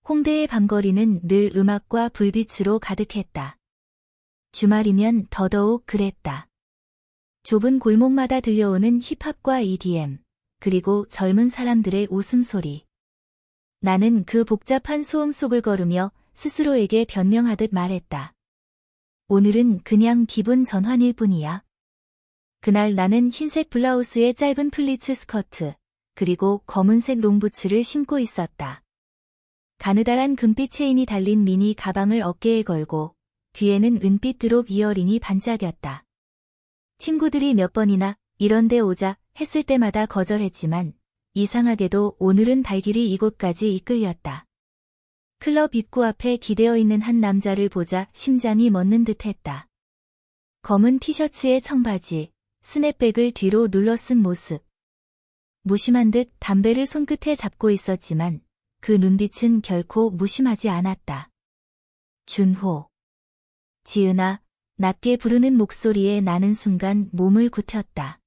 홍대의 밤거리는 늘 음악과 불빛으로 가득했다. 주말이면 더더욱 그랬다. 좁은 골목마다 들려오는 힙합과 EDM, 그리고 젊은 사람들의 웃음소리. 나는 그 복잡한 소음 속을 걸으며 스스로에게 변명하듯 말했다. 오늘은 그냥 기분 전환일 뿐이야. 그날 나는 흰색 블라우스에 짧은 플리츠 스커트, 그리고 검은색 롱부츠를 신고 있었다. 가느다란 금빛 체인이 달린 미니 가방을 어깨에 걸고 귀에는 은빛 드롭 이어링이 반짝였다. 친구들이 몇 번이나 이런 데 오자 했을 때마다 거절했지만 이상하게도 오늘은 발길이 이곳까지 이끌렸다. 클럽 입구 앞에 기대어 있는 한 남자를 보자 심장이 멎는 듯했다. 검은 티셔츠에 청바지, 스냅백을 뒤로 눌러 쓴 모습. 무심한 듯 담배를 손끝에 잡고 있었지만 그 눈빛은 결코 무심하지 않았다. 준호. 지은아, 낮게 부르는 목소리에 나는 순간 몸을 굳혔다.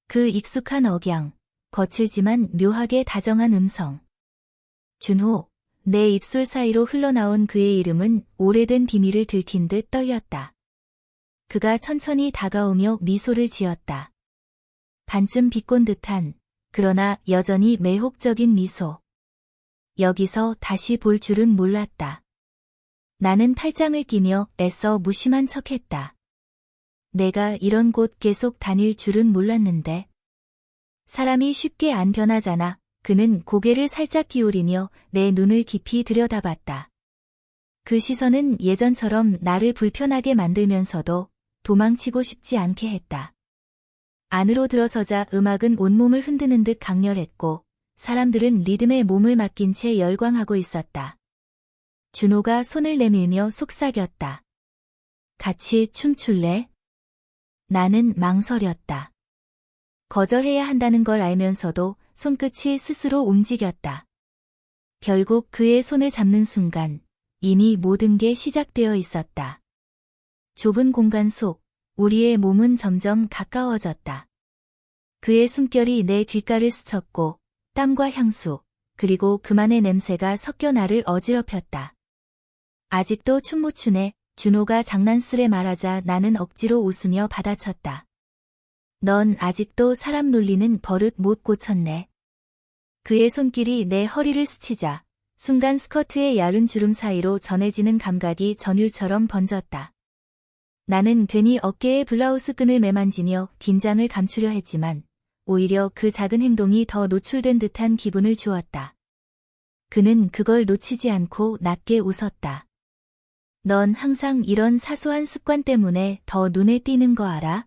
그 익숙한 억양, 거칠지만 묘하게 다정한 음성. 준호, 내 입술 사이로 흘러나온 그의 이름은 오래된 비밀을 들킨 듯 떨렸다. 그가 천천히 다가오며 미소를 지었다. 반쯤 비꼰 듯한, 그러나 여전히 매혹적인 미소. 여기서 다시 볼 줄은 몰랐다. 나는 팔짱을 끼며 애써 무심한 척했다. 내가 이런 곳 계속 다닐 줄은 몰랐는데. 사람이 쉽게 안 변하잖아. 그는 고개를 살짝 기울이며 내 눈을 깊이 들여다봤다. 그 시선은 예전처럼 나를 불편하게 만들면서도 도망치고 싶지 않게 했다. 안으로 들어서자 음악은 온몸을 흔드는 듯 강렬했고 사람들은 리듬에 몸을 맡긴 채 열광하고 있었다. 준호가 손을 내밀며 속삭였다. 같이 춤출래? 나는 망설였다. 거절해야 한다는 걸 알면서도 손끝이 스스로 움직였다. 결국 그의 손을 잡는 순간 이미 모든 게 시작되어 있었다. 좁은 공간 속 우리의 몸은 점점 가까워졌다. 그의 숨결이 내 귓가를 스쳤고 땀과 향수, 그리고 그만의 냄새가 섞여 나를 어지럽혔다. 아직도 춤 못 추네. 준호가 장난스레 말하자 나는 억지로 웃으며 받아쳤다. 넌 아직도 사람 놀리는 버릇 못 고쳤네. 그의 손길이 내 허리를 스치자 순간 스커트의 얇은 주름 사이로 전해지는 감각이 전율처럼 번졌다. 나는 괜히 어깨에 블라우스 끈을 매만지며 긴장을 감추려 했지만 오히려 그 작은 행동이 더 노출된 듯한 기분을 주었다. 그는 그걸 놓치지 않고 낮게 웃었다. 넌 항상 이런 사소한 습관 때문에 더 눈에 띄는 거 알아?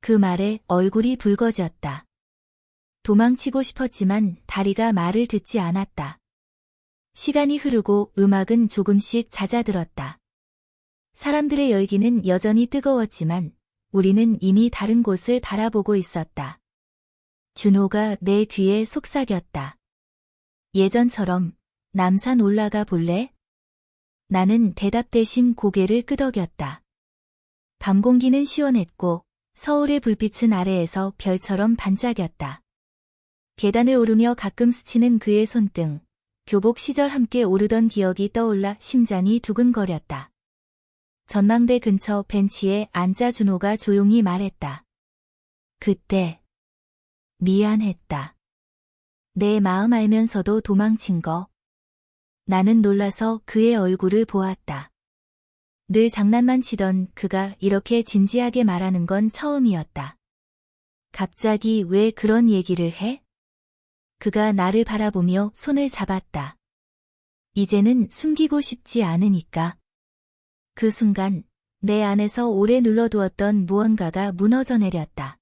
그 말에 얼굴이 붉어졌다. 도망치고 싶었지만 다리가 말을 듣지 않았다. 시간이 흐르고 음악은 조금씩 잦아들었다. 사람들의 열기는 여전히 뜨거웠지만 우리는 이미 다른 곳을 바라보고 있었다. 준호가 내 귀에 속삭였다. 예전처럼 남산 올라가 볼래? 나는 대답 대신 고개를 끄덕였다. 밤 공기는 시원했고 서울의 불빛은 아래에서 별처럼 반짝였다. 계단을 오르며 가끔 스치는 그의 손등, 교복 시절 함께 오르던 기억이 떠올라 심장이 두근거렸다. 전망대 근처 벤치에 앉아 준호가 조용히 말했다. 그때 미안했다. 내 마음 알면서도 도망친 거. 나는 놀라서 그의 얼굴을 보았다. 늘 장난만 치던 그가 이렇게 진지하게 말하는 건 처음이었다. 갑자기 왜 그런 얘기를 해? 그가 나를 바라보며 손을 잡았다. 이제는 숨기고 싶지 않으니까. 그 순간 내 안에서 오래 눌러두었던 무언가가 무너져 내렸다.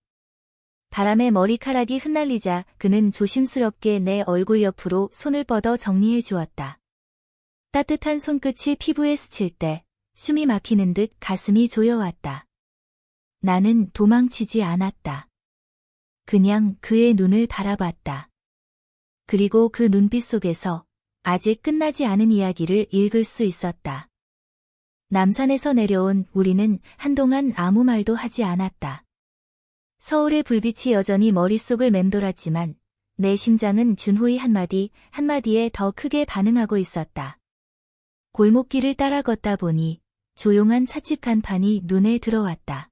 바람에 머리카락이 흩날리자 그는 조심스럽게 내 얼굴 옆으로 손을 뻗어 정리해 주었다. 따뜻한 손끝이 피부에 스칠 때 숨이 막히는 듯 가슴이 조여왔다. 나는 도망치지 않았다. 그냥 그의 눈을 바라봤다. 그리고 그 눈빛 속에서 아직 끝나지 않은 이야기를 읽을 수 있었다. 남산에서 내려온 우리는 한동안 아무 말도 하지 않았다. 서울의 불빛이 여전히 머릿속을 맴돌았지만 내 심장은 준호의 한마디에 더 크게 반응하고 있었다. 골목길을 따라 걷다 보니 조용한 찻집 간판이 눈에 들어왔다.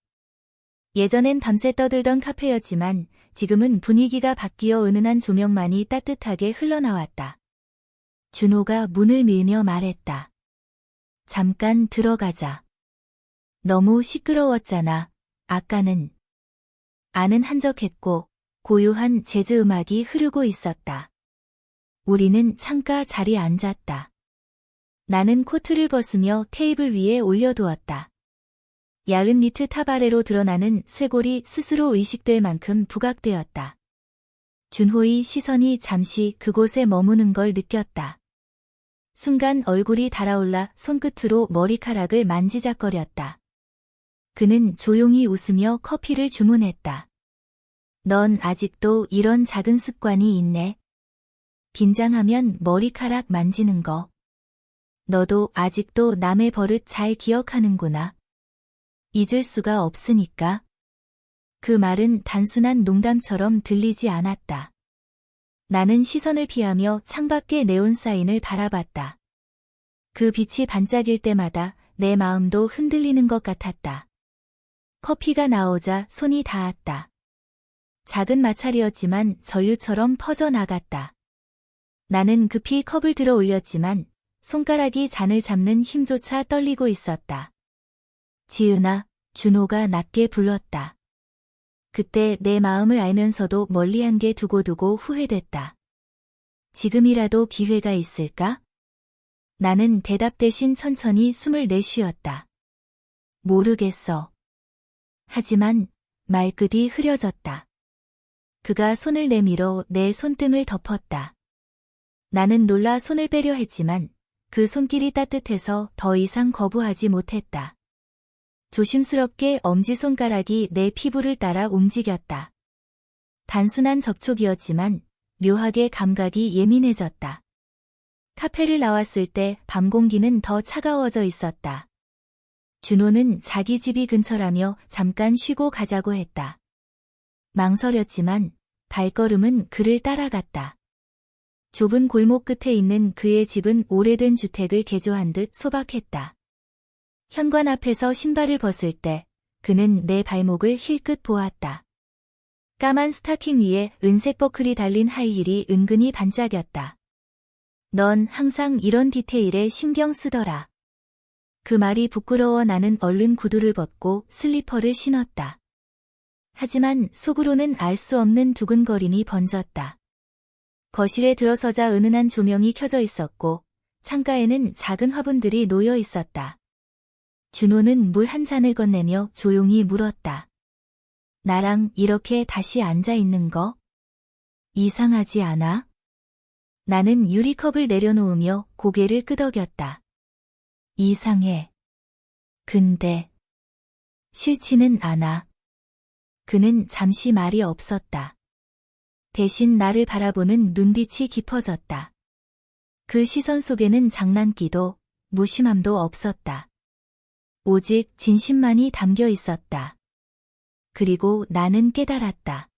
예전엔 밤새 떠들던 카페였지만 지금은 분위기가 바뀌어 은은한 조명만이 따뜻하게 흘러나왔다. 준호가 문을 밀며 말했다. 잠깐 들어가자. 너무 시끄러웠잖아. 아까는. 안은 한적했고 고요한 재즈 음악이 흐르고 있었다. 우리는 창가 자리에 앉았다. 나는 코트를 벗으며 테이블 위에 올려두었다. 야은 니트 탑 아래로 드러나는 쇄골이 스스로 의식될 만큼 부각되었다. 준호의 시선이 잠시 그곳에 머무는 걸 느꼈다. 순간 얼굴이 달아올라 손끝으로 머리카락을 만지작거렸다. 그는 조용히 웃으며 커피를 주문했다. 넌 아직도 이런 작은 습관이 있네. 긴장하면 머리카락 만지는 거. 너도 아직도 남의 버릇 잘 기억하는구나. 잊을 수가 없으니까. 그 말은 단순한 농담처럼 들리지 않았다. 나는 시선을 피하며 창밖의 네온 사인을 바라봤다. 그 빛이 반짝일 때마다 내 마음도 흔들리는 것 같았다. 커피가 나오자 손이 닿았다. 작은 마찰이었지만 전류처럼 퍼져나갔다. 나는 급히 컵을 들어 올렸지만 손가락이 잔을 잡는 힘조차 떨리고 있었다. 지은아, 준호가 낮게 불렀다. 그때 내 마음을 알면서도 멀리한 게 두고두고 후회됐다. 지금이라도 기회가 있을까? 나는 대답 대신 천천히 숨을 내쉬었다. 모르겠어. 하지만 말끝이 흐려졌다. 그가 손을 내밀어 내 손등을 덮었다. 나는 놀라 손을 빼려 했지만 그 손길이 따뜻해서 더 이상 거부하지 못했다. 조심스럽게 엄지손가락이 내 피부를 따라 움직였다. 단순한 접촉이었지만 묘하게 감각이 예민해졌다. 카페를 나왔을 때 밤 공기는 더 차가워져 있었다. 준호는 자기 집이 근처라며 잠깐 쉬고 가자고 했다. 망설였지만 발걸음은 그를 따라갔다. 좁은 골목 끝에 있는 그의 집은 오래된 주택을 개조한 듯 소박했다. 현관 앞에서 신발을 벗을 때 그는 내 발목을 힐끗 보았다. 까만 스타킹 위에 은색 버클이 달린 하이힐이 은근히 반짝였다. 넌 항상 이런 디테일에 신경 쓰더라. 그 말이 부끄러워 나는 얼른 구두를 벗고 슬리퍼를 신었다. 하지만 속으로는 알 수 없는 두근거림이 번졌다. 거실에 들어서자 은은한 조명이 켜져 있었고 창가에는 작은 화분들이 놓여 있었다. 준호는 물 한 잔을 건네며 조용히 물었다. 나랑 이렇게 다시 앉아 있는 거? 이상하지 않아? 나는 유리컵을 내려놓으며 고개를 끄덕였다. 이상해. 근데 싫지는 않아. 그는 잠시 말이 없었다. 대신 나를 바라보는 눈빛이 깊어졌다. 그 시선 속에는 장난기도 무심함도 없었다. 오직 진심만이 담겨 있었다. 그리고 나는 깨달았다.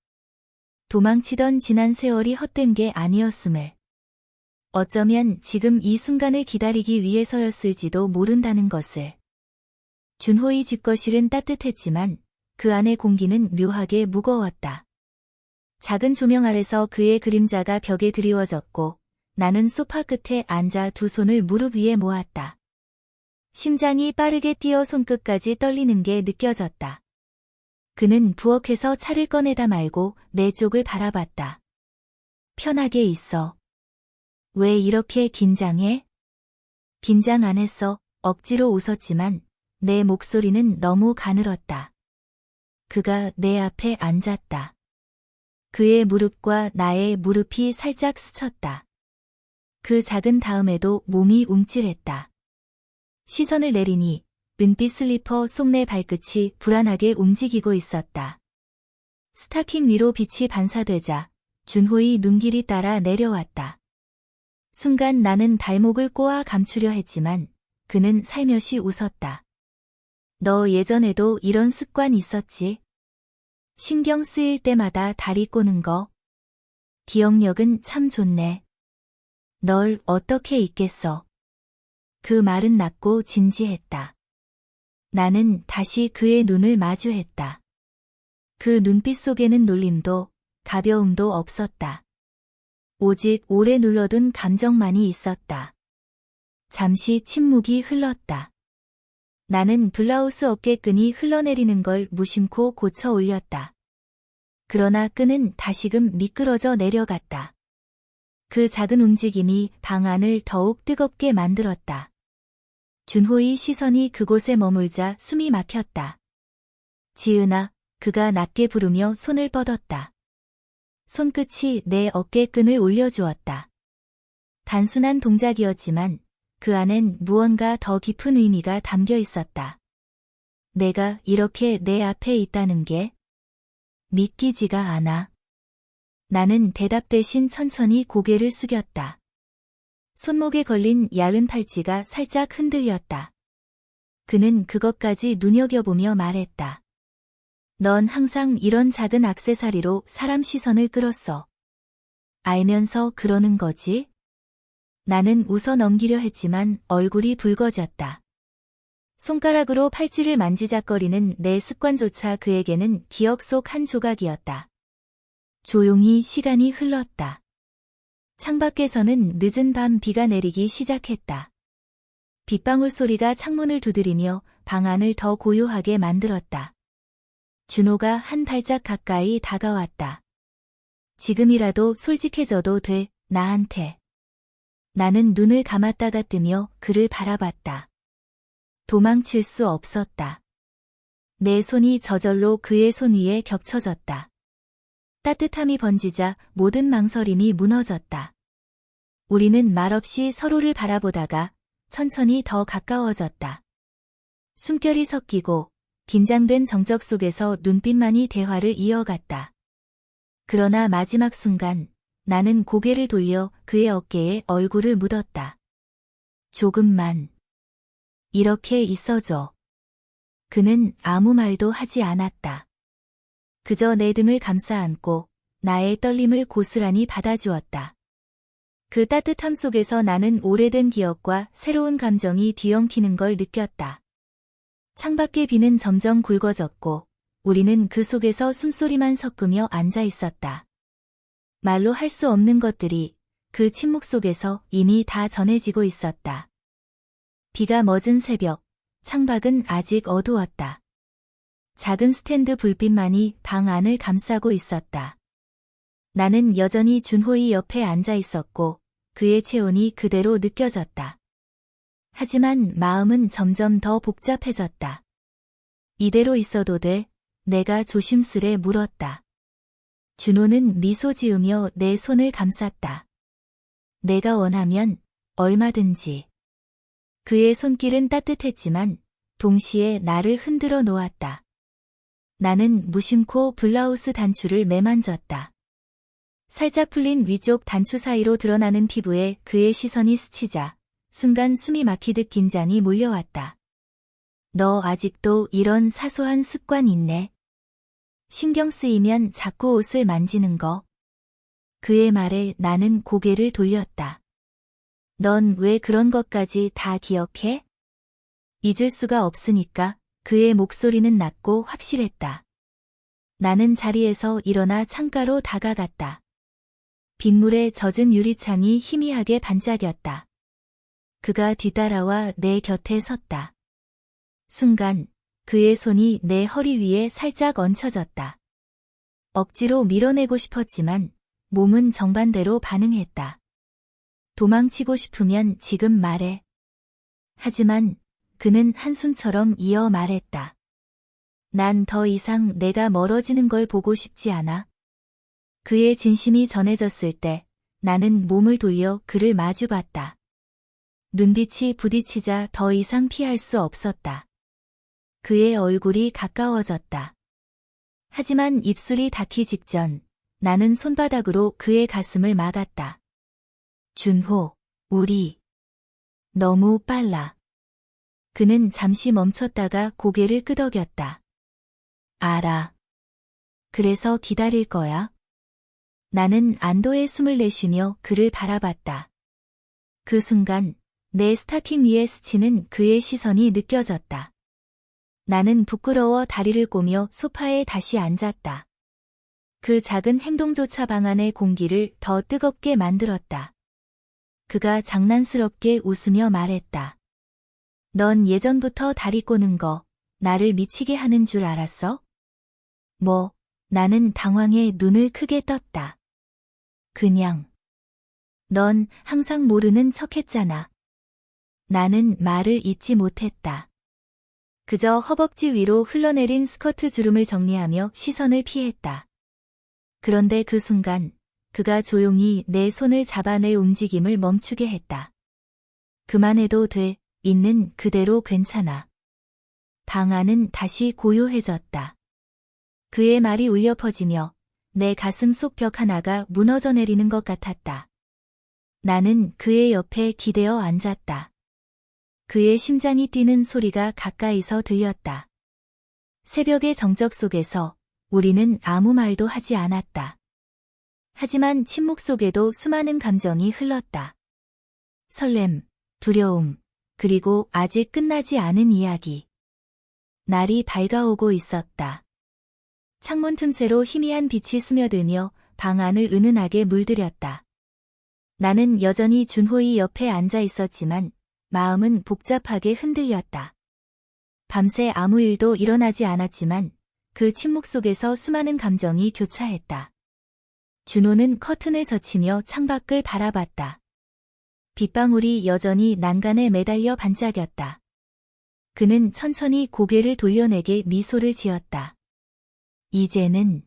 도망치던 지난 세월이 헛된 게 아니었음을. 어쩌면 지금 이 순간을 기다리기 위해서였을지도 모른다는 것을. 준호의 집거실은 따뜻했지만 그 안의 공기는 묘하게 무거웠다. 작은 조명 아래서 그의 그림자가 벽에 드리워졌고 나는 소파 끝에 앉아 두 손을 무릎 위에 모았다. 심장이 빠르게 뛰어 손끝까지 떨리는 게 느껴졌다. 그는 부엌에서 차를 꺼내다 말고 내 쪽을 바라봤다. 편하게 있어. 왜 이렇게 긴장해? 긴장 안 했어. 억지로 웃었지만 내 목소리는 너무 가늘었다. 그가 내 앞에 앉았다. 그의 무릎과 나의 무릎이 살짝 스쳤다. 그 작은 다음에도 몸이 움찔했다. 시선을 내리니 은빛 슬리퍼 속내 발끝이 불안하게 움직이고 있었다. 스타킹 위로 빛이 반사되자 준호의 눈길이 따라 내려왔다. 순간 나는 발목을 꼬아 감추려 했지만 그는 살며시 웃었다. 너 예전에도 이런 습관 있었지? 신경 쓰일 때마다 다리 꼬는 거. 기억력은 참 좋네. 널 어떻게 잊겠어. 그 말은 낮고 진지했다. 나는 다시 그의 눈을 마주했다. 그 눈빛 속에는 놀림도 가벼움도 없었다. 오직 오래 눌러둔 감정만이 있었다. 잠시 침묵이 흘렀다. 나는 블라우스 어깨끈이 흘러내리는 걸 무심코 고쳐 올렸다. 그러나 끈은 다시금 미끄러져 내려갔다. 그 작은 움직임이 방 안을 더욱 뜨겁게 만들었다. 준호의 시선이 그곳에 머물자 숨이 막혔다. 지은아, 그가 낮게 부르며 손을 뻗었다. 손끝이 내 어깨끈을 올려주었다. 단순한 동작이었지만 그 안엔 무언가 더 깊은 의미가 담겨 있었다. 내가 이렇게 내 앞에 있다는 게 믿기지가 않아. 나는 대답 대신 천천히 고개를 숙였다. 손목에 걸린 얇은 팔찌가 살짝 흔들렸다. 그는 그것까지 눈여겨보며 말했다. 넌 항상 이런 작은 액세서리로 사람 시선을 끌었어. 알면서 그러는 거지? 나는 웃어 넘기려 했지만 얼굴이 붉어졌다. 손가락으로 팔찌를 만지작거리는 내 습관조차 그에게는 기억 속 한 조각이었다. 조용히 시간이 흘렀다. 창밖에서는 늦은 밤 비가 내리기 시작했다. 빗방울 소리가 창문을 두드리며 방 안을 더 고요하게 만들었다. 준호가 한 발짝 가까이 다가왔다. 지금이라도 솔직해져도 돼, 나한테. 나는 눈을 감았다가 뜨며 그를 바라봤다. 도망칠 수 없었다. 내 손이 저절로 그의 손 위에 겹쳐졌다. 따뜻함이 번지자 모든 망설임이 무너졌다. 우리는 말없이 서로를 바라보다가 천천히 더 가까워졌다. 숨결이 섞이고 긴장된 정적 속에서 눈빛만이 대화를 이어갔다. 그러나 마지막 순간 나는 고개를 돌려 그의 어깨에 얼굴을 묻었다. 조금만 이렇게 있어줘. 그는 아무 말도 하지 않았다. 그저 내 등을 감싸 안고 나의 떨림을 고스란히 받아주었다. 그 따뜻함 속에서 나는 오래된 기억과 새로운 감정이 뒤엉키는 걸 느꼈다. 창밖의 비는 점점 굵어졌고 우리는 그 속에서 숨소리만 섞으며 앉아 있었다. 말로 할 수 없는 것들이 그 침묵 속에서 이미 다 전해지고 있었다. 비가 멎은 새벽, 창밖은 아직 어두웠다. 작은 스탠드 불빛만이 방 안을 감싸고 있었다. 나는 여전히 준호의 옆에 앉아 있었고 그의 체온이 그대로 느껴졌다. 하지만 마음은 점점 더 복잡해졌다. 이대로 있어도 돼? 내가 조심스레 물었다. 준호는 미소 지으며 내 손을 감쌌다. 내가 원하면 얼마든지. 그의 손길은 따뜻했지만 동시에 나를 흔들어 놓았다. 나는 무심코 블라우스 단추를 매만졌다. 살짝 풀린 위쪽 단추 사이로 드러나는 피부에 그의 시선이 스치자 순간 숨이 막히듯 긴장이 몰려왔다. 너 아직도 이런 사소한 습관 있네. 신경 쓰이면 자꾸 옷을 만지는 거. 그의 말에 나는 고개를 돌렸다. 넌 왜 그런 것까지 다 기억해? 잊을 수가 없으니까. 그의 목소리는 낮고 확실했다. 나는 자리에서 일어나 창가로 다가갔다. 빗물에 젖은 유리창이 희미하게 반짝였다. 그가 뒤따라와 내 곁에 섰다. 순간 그의 손이 내 허리 위에 살짝 얹혀졌다. 억지로 밀어내고 싶었지만 몸은 정반대로 반응했다. 도망치고 싶으면 지금 말해. 하지만 그는 한숨처럼 이어 말했다. 난 더 이상 내가 멀어지는 걸 보고 싶지 않아. 그의 진심이 전해졌을 때 나는 몸을 돌려 그를 마주봤다. 눈빛이 부딪히자 더 이상 피할 수 없었다. 그의 얼굴이 가까워졌다. 하지만 입술이 닿기 직전 나는 손바닥으로 그의 가슴을 막았다. 준호, 우리 너무 빨라. 그는 잠시 멈췄다가 고개를 끄덕였다. 알아. 그래서 기다릴 거야? 나는 안도의 숨을 내쉬며 그를 바라봤다. 그 순간 내 스타킹 위에 스치는 그의 시선이 느껴졌다. 나는 부끄러워 다리를 꼬며 소파에 다시 앉았다. 그 작은 행동조차 방 안의 공기를 더 뜨겁게 만들었다. 그가 장난스럽게 웃으며 말했다. 넌 예전부터 다리 꼬는 거 나를 미치게 하는 줄 알았어? 뭐, 나는 당황해 눈을 크게 떴다. 그냥. 넌 항상 모르는 척했잖아. 나는 말을 잇지 못했다. 그저 허벅지 위로 흘러내린 스커트 주름을 정리하며 시선을 피했다. 그런데 그 순간 그가 조용히 내 손을 잡아 내 움직임을 멈추게 했다. 그만해도 돼. 있는 그대로 괜찮아. 방 안은 다시 고요해졌다. 그의 말이 울려 퍼지며 내 가슴 속 벽 하나가 무너져 내리는 것 같았다. 나는 그의 옆에 기대어 앉았다. 그의 심장이 뛰는 소리가 가까이서 들렸다. 새벽의 정적 속에서 우리는 아무 말도 하지 않았다. 하지만 침묵 속에도 수많은 감정이 흘렀다. 설렘, 두려움, 그리고 아직 끝나지 않은 이야기. 날이 밝아오고 있었다. 창문 틈새로 희미한 빛이 스며들며 방 안을 은은하게 물들였다. 나는 여전히 준호의 옆에 앉아 있었지만 마음은 복잡하게 흔들렸다. 밤새 아무 일도 일어나지 않았지만 그 침묵 속에서 수많은 감정이 교차했다. 준호는 커튼을 젖히며 창밖을 바라봤다. 빗방울이 여전히 난간에 매달려 반짝였다. 그는 천천히 고개를 돌려내게 미소를 지었다. 이제는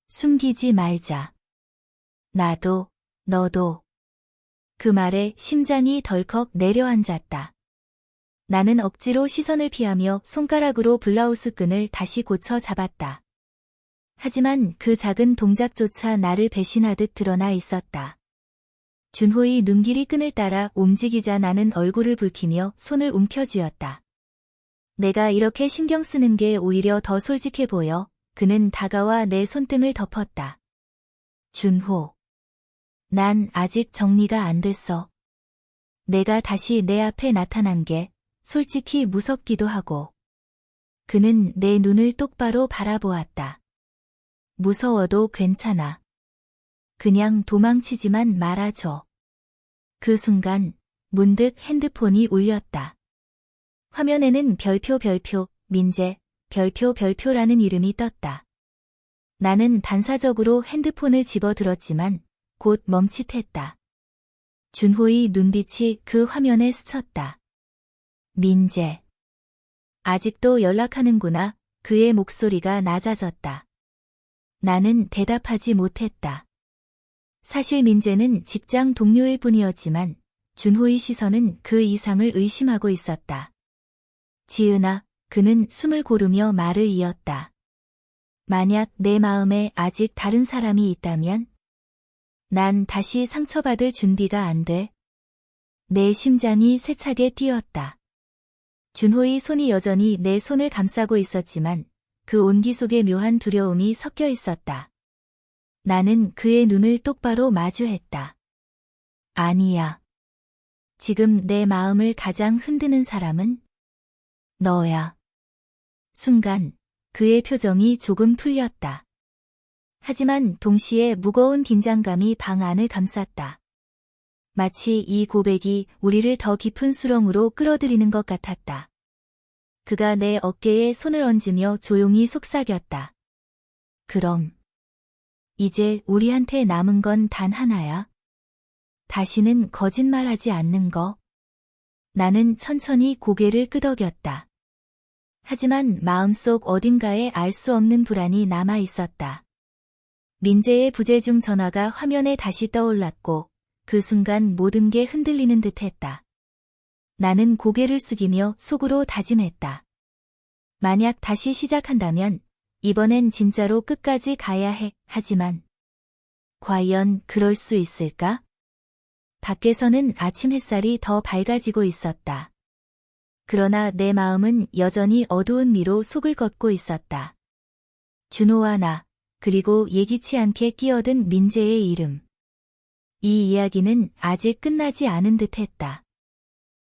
숨기지 말자. 나도, 너도. 그 말에 심장이 덜컥 내려앉았다. 나는 억지로 시선을 피하며 손가락으로 블라우스 끈을 다시 고쳐 잡았다. 하지만 그 작은 동작조차 나를 배신하듯 드러나 있었다. 준호의 눈길이 끈을 따라 움직이자 나는 얼굴을 붉히며 손을 움켜쥐었다. 내가 이렇게 신경 쓰는 게 오히려 더 솔직해 보여. 그는 다가와 내 손등을 덮었다. 준호. 난 아직 정리가 안 됐어. 내가 다시 내 앞에 나타난 게 솔직히 무섭기도 하고. 그는 내 눈을 똑바로 바라보았다. 무서워도 괜찮아. 그냥 도망치지만 말아줘. 그 순간 문득 핸드폰이 울렸다. 화면에는 별표 민재, 별표라는 이름이 떴다. 나는 반사적으로 핸드폰을 집어들었지만 곧 멈칫했다. 준호의 눈빛이 그 화면에 스쳤다. 민재. 아직도 연락하는구나. 그의 목소리가 낮아졌다. 나는 대답하지 못했다. 사실 민재는 직장 동료일 뿐이었지만 준호의 시선은 그 이상을 의심하고 있었다. 지은아, 그는 숨을 고르며 말을 이었다. 만약 내 마음에 아직 다른 사람이 있다면? 난 다시 상처받을 준비가 안 돼. 내 심장이 세차게 뛰었다. 준호의 손이 여전히 내 손을 감싸고 있었지만 그 온기 속에 묘한 두려움이 섞여 있었다. 나는 그의 눈을 똑바로 마주했다. 아니야. 지금 내 마음을 가장 흔드는 사람은 너야. 순간 그의 표정이 조금 풀렸다. 하지만 동시에 무거운 긴장감이 방 안을 감쌌다. 마치 이 고백이 우리를 더 깊은 수렁으로 끌어들이는 것 같았다. 그가 내 어깨에 손을 얹으며 조용히 속삭였다. 그럼 이제 우리한테 남은 건 단 하나야. 다시는 거짓말하지 않는 거. 나는 천천히 고개를 끄덕였다. 하지만 마음속 어딘가에 알 수 없는 불안이 남아 있었다. 민재의 부재중 전화가 화면에 다시 떠올랐고 그 순간 모든 게 흔들리는 듯했다. 나는 고개를 숙이며 속으로 다짐했다. 만약 다시 시작한다면 이번엔 진짜로 끝까지 가야 해. 하지만 과연 그럴 수 있을까? 밖에서는 아침 햇살이 더 밝아지고 있었다. 그러나 내 마음은 여전히 어두운 미로 속을 걷고 있었다. 준호와 나, 그리고 예기치 않게 끼어든 민재의 이름. 이 이야기는 아직 끝나지 않은 듯했다.